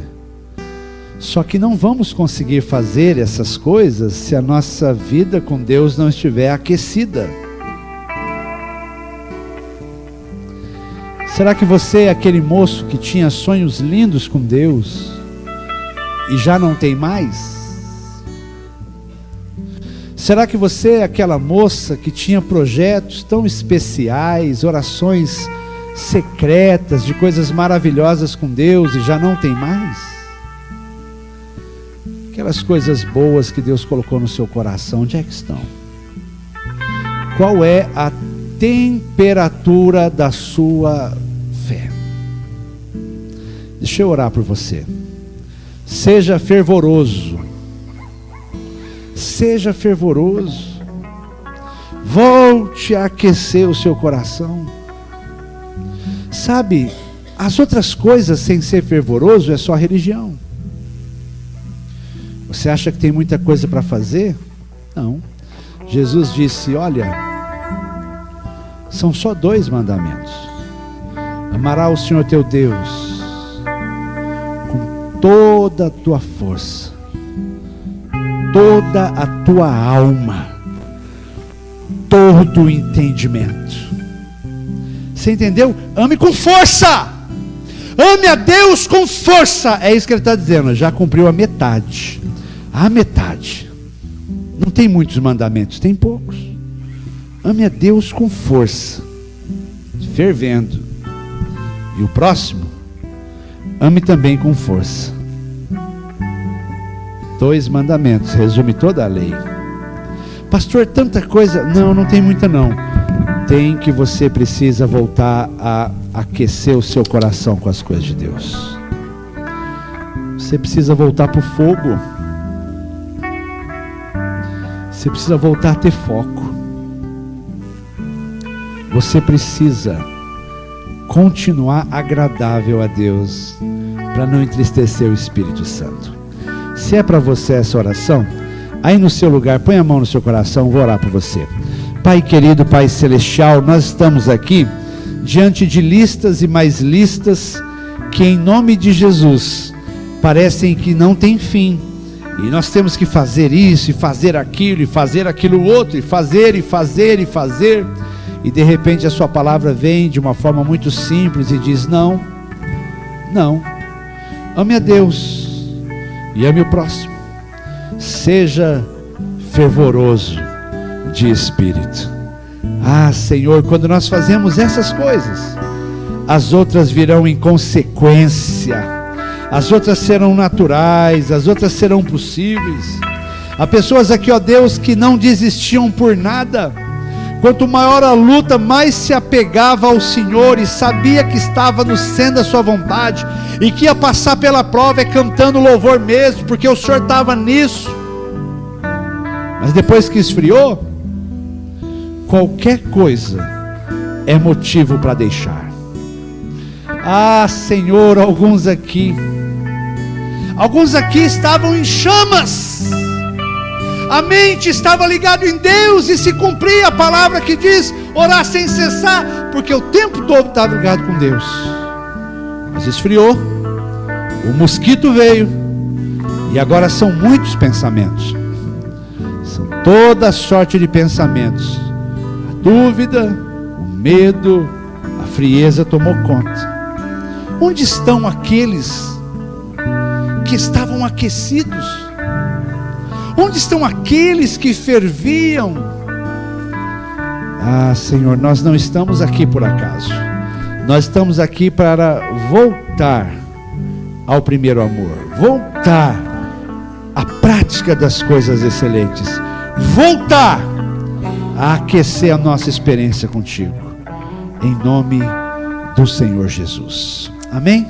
Só que não vamos conseguir fazer essas coisas se a nossa vida com Deus não estiver aquecida. Será que você é aquele moço que tinha sonhos lindos com Deus e já não tem mais? Será que você é aquela moça que tinha projetos tão especiais, orações secretas, de coisas maravilhosas com Deus e já não tem mais? Aquelas coisas boas que Deus colocou no seu coração, onde é que estão? Qual é a temperatura da sua fé? Deixa eu orar por você. Seja fervoroso. Seja fervoroso. Volte a aquecer o seu coração. Sabe, as outras coisas sem ser fervoroso é só religião. Você acha que tem muita coisa para fazer? Não. Jesus disse, olha, são só 2 mandamentos. Amará o Senhor teu Deus com toda a tua força, toda a tua alma, todo o entendimento. Você entendeu? Ame com força. Ame a Deus com força. É isso que ele está dizendo. Já cumpriu a metade. A metade. Não tem muitos mandamentos, tem poucos. Ame a Deus com força, fervendo. E o próximo, ame também com força. 2 mandamentos, resume toda a lei. Pastor, tanta coisa. Não, não tem muita não. Tem que você precisa voltar a aquecer o seu coração com as coisas de Deus. Você precisa voltar para o fogo. Você precisa voltar a ter foco. Você precisa continuar agradável a Deus, para não entristecer o Espírito Santo. Se é para você essa oração, aí no seu lugar, põe a mão no seu coração, vou orar por você. Pai querido, Pai celestial, nós estamos aqui diante de listas e mais listas que em nome de Jesus parecem que não tem fim. E nós temos que fazer isso, e fazer aquilo, e fazer aquilo outro, e fazer, e fazer, e fazer. E de repente a sua palavra vem de uma forma muito simples e diz, não, não. Ame a Deus e ame o próximo. Seja fervoroso de espírito. Ah, Senhor, quando nós fazemos essas coisas, as outras virão em consequência. As outras serão naturais, as outras serão possíveis. Há pessoas aqui, ó Deus, que não desistiam por nada. Quanto maior a luta, mais se apegava ao Senhor e sabia que estava no centro da sua vontade e que ia passar pela prova cantando louvor mesmo, porque o Senhor estava nisso. Mas depois que esfriou, qualquer coisa é motivo para deixar. Ah, Senhor, alguns aqui estavam em chamas, a mente estava ligada em Deus e se cumpria a palavra que diz, orar sem cessar, porque o tempo todo estava ligado com Deus. Mas esfriou, o mosquito veio, e agora são muitos pensamentos, são toda sorte de pensamentos. A dúvida, o medo, a frieza tomou conta. Onde estão aqueles que estavam aquecidos? Onde estão aqueles que ferviam? Ah, Senhor, nós não estamos aqui por acaso. Nós estamos aqui para voltar ao primeiro amor, voltar à prática das coisas excelentes, voltar a aquecer a nossa experiência contigo, em nome do Senhor Jesus. Amém?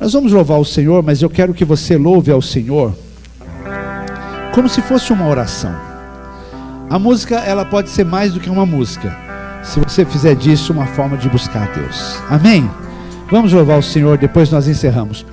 Nós vamos louvar o Senhor, mas eu quero que você louve ao Senhor como se fosse uma oração. A música, ela pode ser mais do que uma música, se você fizer disso uma forma de buscar a Deus. Amém? Vamos louvar o Senhor, depois nós encerramos.